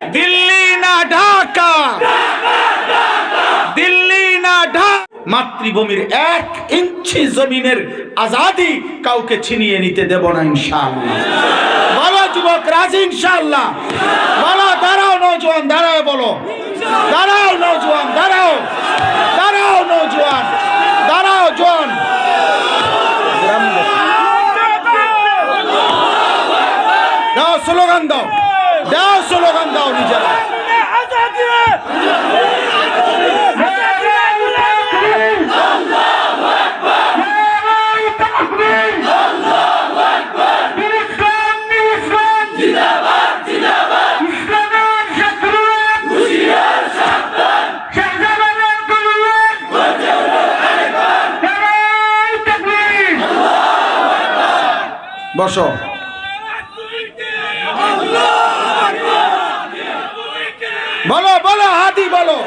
দিল্লি না ঢাকা, দিল্লি না ঢাকা। মাতৃভূমির 1 ইঞ্চি জমিনের আজাদি কাউকে ছিনিয়ে নিতে দেব না ইনশাআল্লাহ। বলো যুবক রাজি ইনশাআল্লাহ? বলো দাঁড়াও নওজোয়ান, দাঁড়াও, বলো দাঁড়াও নওজোয়ান, দাঁড়াও, দাঁড়াও নওজোয়ান, দাঁড়াও জোয়ান। দাও স্লোগান দাও, দাও স্লোগান দাও নিজেরা। বসো। বলো বলো হাদি বলো।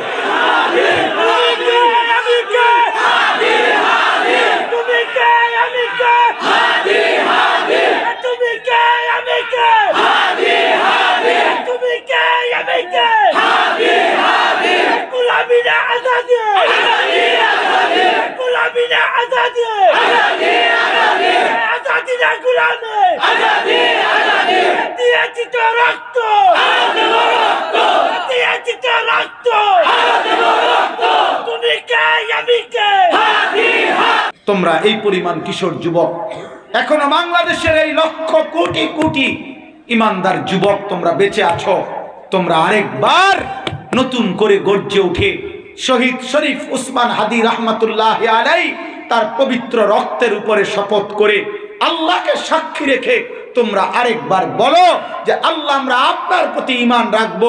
তোমরা এই পরিমাণ কিশোর যুবক, এখনো বাংলাদেশের এই লক্ষ কোটি কোটি ইমানদার যুবক তোমরা বেঁচে আছো। তোমরা আরেকবার নতুন করে গর্জে উঠে শহীদ শরীফ উসমান হাদি রহমতুল্লাহ আলাইহি তার পবিত্র রক্তের উপরে শপথ করে আল্লাহকে সাক্ষী রেখে তোমরা আরেকবার বলো যে আল্লাহ আমরা আপনার প্রতি ঈমান রাখবো।